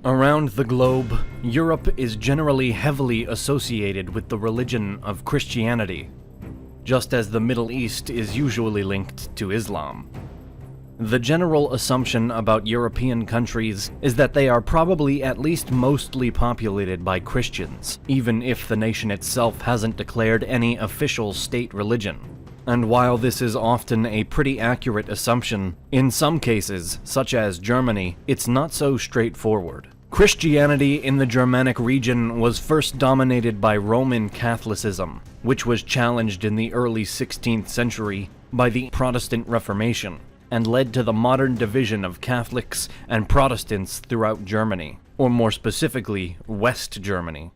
Around the globe, Europe is generally heavily associated with the religion of Christianity, just as the Middle East is usually linked to Islam. The general assumption about European countries is that they are probably at least mostly populated by Christians, even if the nation itself hasn't declared any official state religion. And while this is often a pretty accurate assumption, in some cases, such as Germany, it's not so straightforward. Christianity in the Germanic region was first dominated by Roman Catholicism, which was challenged in the early 16th century by the Protestant Reformation, and led to the modern division of Catholics and Protestants throughout Germany, or more specifically, West Germany.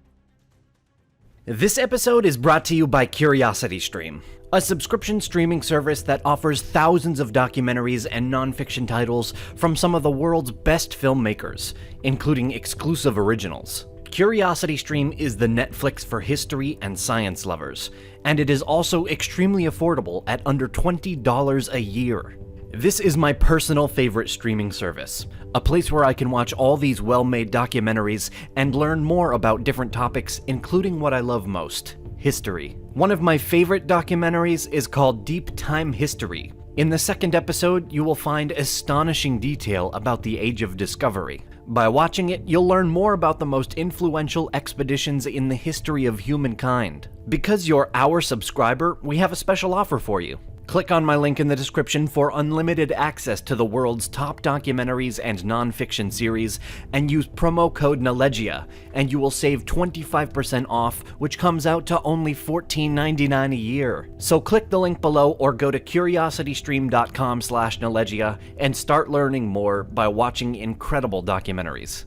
This episode is brought to you by CuriosityStream, a subscription streaming service that offers thousands of documentaries and non-fiction titles from some of the world's best filmmakers, including exclusive originals. CuriosityStream is the Netflix for history and science lovers, and it is also extremely affordable at under $20 a year. This is my personal favorite streaming service, a place where I can watch all these well-made documentaries and learn more about different topics, including what I love most, history. One of my favorite documentaries is called Deep Time History. In the second episode, you will find astonishing detail about the Age of Discovery. By watching it, you'll learn more about the most influential expeditions in the history of humankind. Because you're our subscriber, we have a special offer for you. Click on my link in the description for unlimited access to the world's top documentaries and non-fiction series, and use promo code NALEGIA, and you will save 25% off, which comes out to only $14.99 a year. So click the link below or go to curiositystream.com/NALEGIA and start learning more by watching incredible documentaries.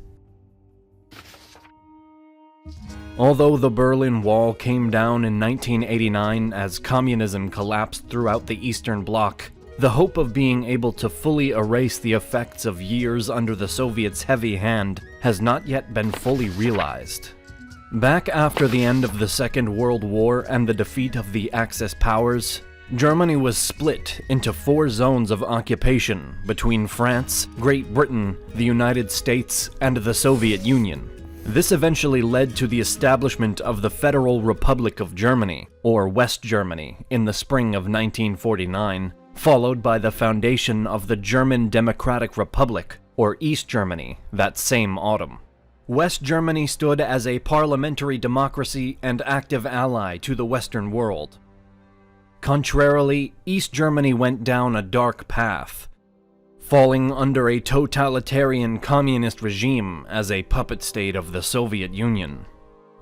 Although the Berlin Wall came down in 1989 as communism collapsed throughout the Eastern Bloc, the hope of being able to fully erase the effects of years under the Soviets' heavy hand has not yet been fully realized. Back after the end of the Second World War and the defeat of the Axis powers, Germany was split into 4 zones of occupation between France, Great Britain, the United States, and the Soviet Union. This eventually led to the establishment of the Federal Republic of Germany, or West Germany, in the spring of 1949, followed by the foundation of the German Democratic Republic, or East Germany, that same autumn. West Germany stood as a parliamentary democracy and active ally to the Western world. Contrarily, East Germany went down a dark path, falling under a totalitarian communist regime as a puppet state of the Soviet Union.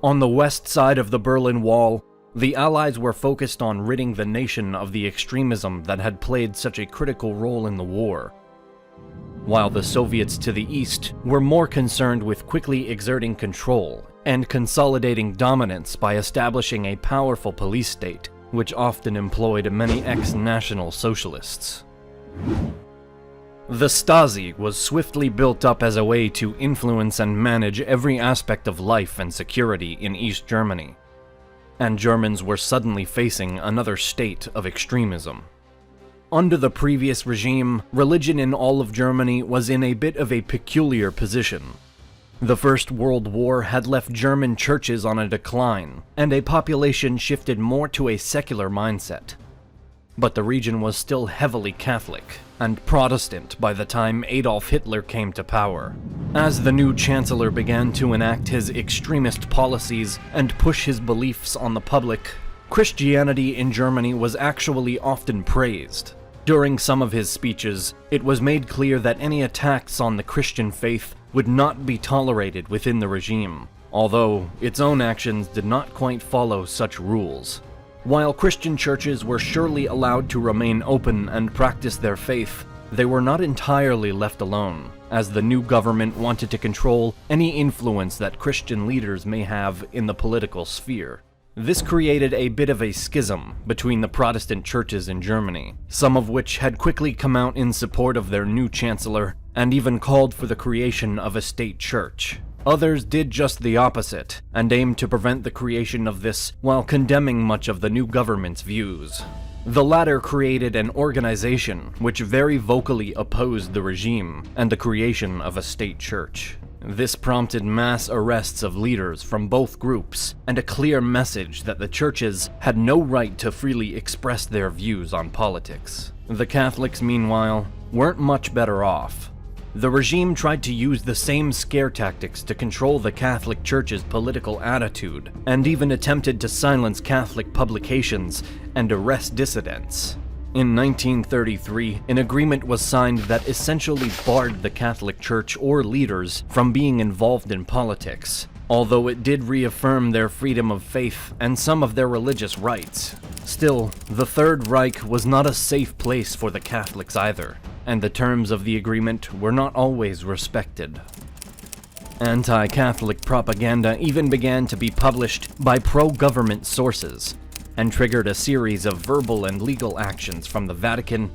On the west side of the Berlin Wall, the Allies were focused on ridding the nation of the extremism that had played such a critical role in the war, while the Soviets to the east were more concerned with quickly exerting control and consolidating dominance by establishing a powerful police state, which often employed many ex-National Socialists. The Stasi was swiftly built up as a way to influence and manage every aspect of life and security in East Germany, and Germans were suddenly facing another state of extremism. Under the previous regime, religion in all of Germany was in a bit of a peculiar position. The First World War had left German churches on a decline, and a population shifted more to a secular mindset. But the region was still heavily Catholic and Protestant by the time Adolf Hitler came to power. As the new chancellor began to enact his extremist policies and push his beliefs on the public, Christianity in Germany was actually often praised. During some of his speeches, it was made clear that any attacks on the Christian faith would not be tolerated within the regime, although its own actions did not quite follow such rules. While Christian churches were surely allowed to remain open and practice their faith, they were not entirely left alone, as the new government wanted to control any influence that Christian leaders may have in the political sphere. This created a bit of a schism between the Protestant churches in Germany, some of which had quickly come out in support of their new chancellor and even called for the creation of a state church. Others did just the opposite, and aimed to prevent the creation of this while condemning much of the new government's views. The latter created an organization which very vocally opposed the regime and the creation of a state church. This prompted mass arrests of leaders from both groups and a clear message that the churches had no right to freely express their views on politics. The Catholics, meanwhile, weren't much better off. The regime tried to use the same scare tactics to control the Catholic Church's political attitude, and even attempted to silence Catholic publications and arrest dissidents. In 1933, an agreement was signed that essentially barred the Catholic Church or leaders from being involved in politics, although it did reaffirm their freedom of faith and some of their religious rights. Still, the Third Reich was not a safe place for the Catholics either, and the terms of the agreement were not always respected. Anti-Catholic propaganda even began to be published by pro-government sources, and triggered a series of verbal and legal actions from the Vatican.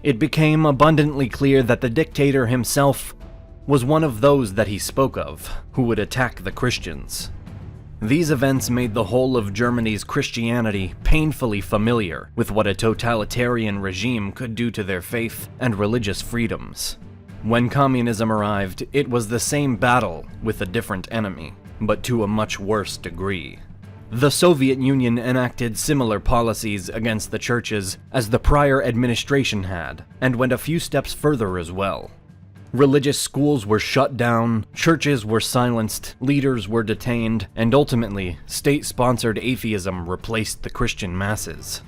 It became abundantly clear that the dictator himself was one of those that he spoke of, who would attack the Christians. These events made the whole of Germany's Christianity painfully familiar with what a totalitarian regime could do to their faith and religious freedoms. When communism arrived, it was the same battle with a different enemy, but to a much worse degree. The Soviet Union enacted similar policies against the churches as the prior administration had, and went a few steps further as well. Religious schools were shut down, churches were silenced, leaders were detained, and ultimately, state-sponsored atheism replaced the Christian masses.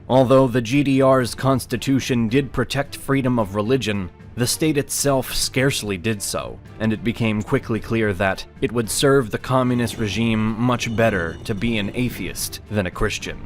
Although the GDR's constitution did protect freedom of religion, the state itself scarcely did so, and it became quickly clear that it would serve the communist regime much better to be an atheist than a Christian.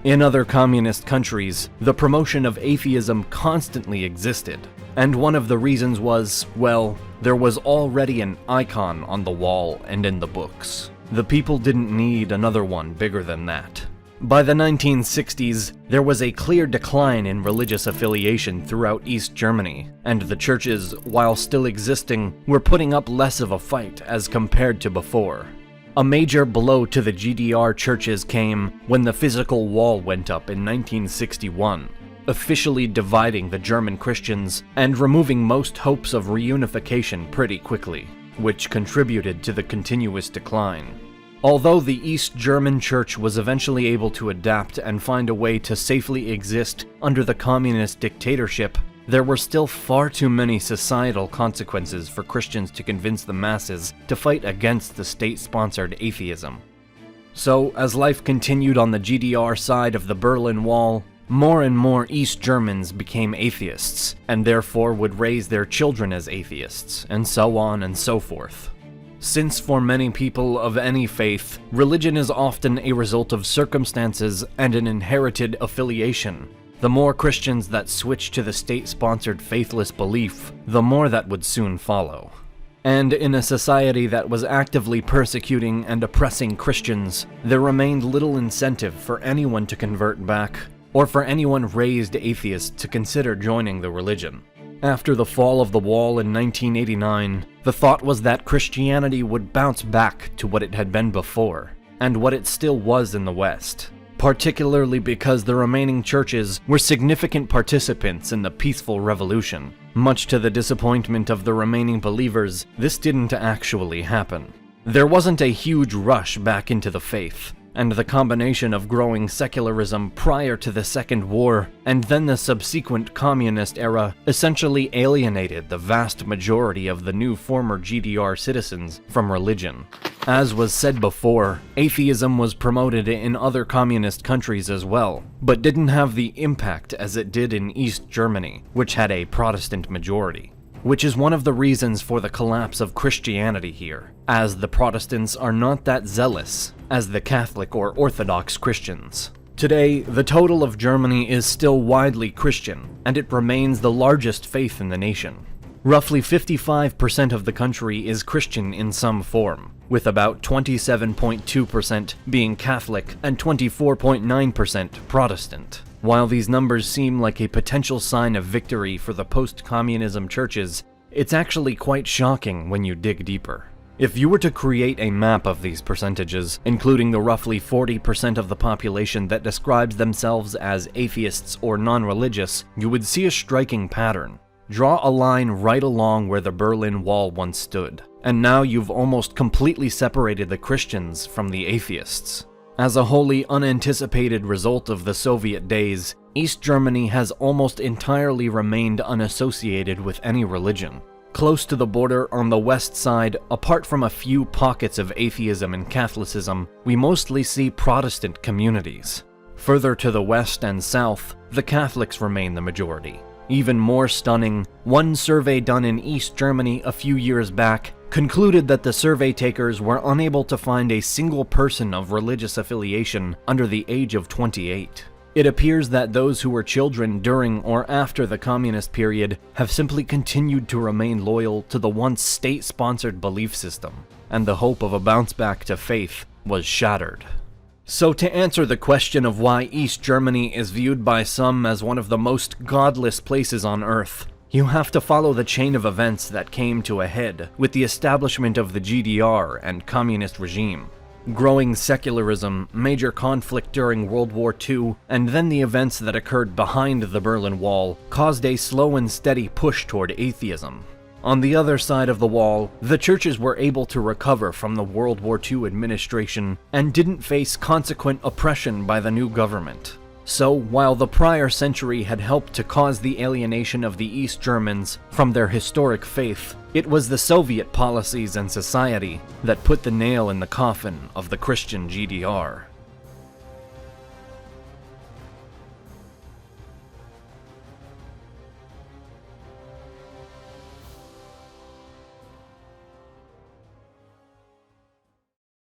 In other communist countries, the promotion of atheism constantly existed, and one of the reasons was, well, there was already an icon on the wall and in the books. The people didn't need another one bigger than that. By the 1960s, there was a clear decline in religious affiliation throughout East Germany, and the churches, while still existing, were putting up less of a fight as compared to before. A major blow to the GDR churches came when the physical wall went up in 1961, officially dividing the German Christians and removing most hopes of reunification pretty quickly, which contributed to the continuous decline. Although the East German Church was eventually able to adapt and find a way to safely exist under the communist dictatorship, there were still far too many societal consequences for Christians to convince the masses to fight against the state-sponsored atheism. So, as life continued on the GDR side of the Berlin Wall, more and more East Germans became atheists, and therefore would raise their children as atheists, and so on and so forth. Since for many people of any faith, religion is often a result of circumstances and an inherited affiliation, the more Christians that switch to the state-sponsored faithless belief, the more that would soon follow. And in a society that was actively persecuting and oppressing Christians, there remained little incentive for anyone to convert back, or for anyone raised atheist to consider joining the religion. After the fall of the wall in 1989, the thought was that Christianity would bounce back to what it had been before, and what it still was in the West, particularly because the remaining churches were significant participants in the peaceful revolution. Much to the disappointment of the remaining believers, this didn't actually happen. There wasn't a huge rush back into the faith, and the combination of growing secularism prior to the Second War and then the subsequent communist era essentially alienated the vast majority of the new former GDR citizens from religion. As was said before, atheism was promoted in other communist countries as well, but didn't have the impact as it did in East Germany, which had a Protestant majority. Which is one of the reasons for the collapse of Christianity here, as the Protestants are not that zealous as the Catholic or Orthodox Christians. Today, the total of Germany is still widely Christian, and it remains the largest faith in the nation. Roughly 55% of the country is Christian in some form, with about 27.2% being Catholic and 24.9% Protestant. While these numbers seem like a potential sign of victory for the post-communism churches, it's actually quite shocking when you dig deeper. If you were to create a map of these percentages, including the roughly 40% of the population that describes themselves as atheists or non-religious, you would see a striking pattern. Draw a line right along where the Berlin Wall once stood, and now you've almost completely separated the Christians from the atheists. As a wholly unanticipated result of the Soviet days, East Germany has almost entirely remained unassociated with any religion. Close to the border on the west side, apart from a few pockets of atheism and Catholicism, we mostly see Protestant communities. Further to the west and south, the Catholics remain the majority. Even more stunning, one survey done in East Germany a few years back concluded that the survey takers were unable to find a single person of religious affiliation under the age of 28. It appears that those who were children during or after the communist period have simply continued to remain loyal to the once state-sponsored belief system, and the hope of a bounce back to faith was shattered. So to answer the question of why East Germany is viewed by some as one of the most godless places on Earth, you have to follow the chain of events that came to a head with the establishment of the GDR and communist regime. Growing secularism, major conflict during World War II, and then the events that occurred behind the Berlin Wall caused a slow and steady push toward atheism. On the other side of the wall, the churches were able to recover from the World War II administration and didn't face consequent oppression by the new government. So, while the prior century had helped to cause the alienation of the East Germans from their historic faith, it was the Soviet policies and society that put the nail in the coffin of the Christian GDR.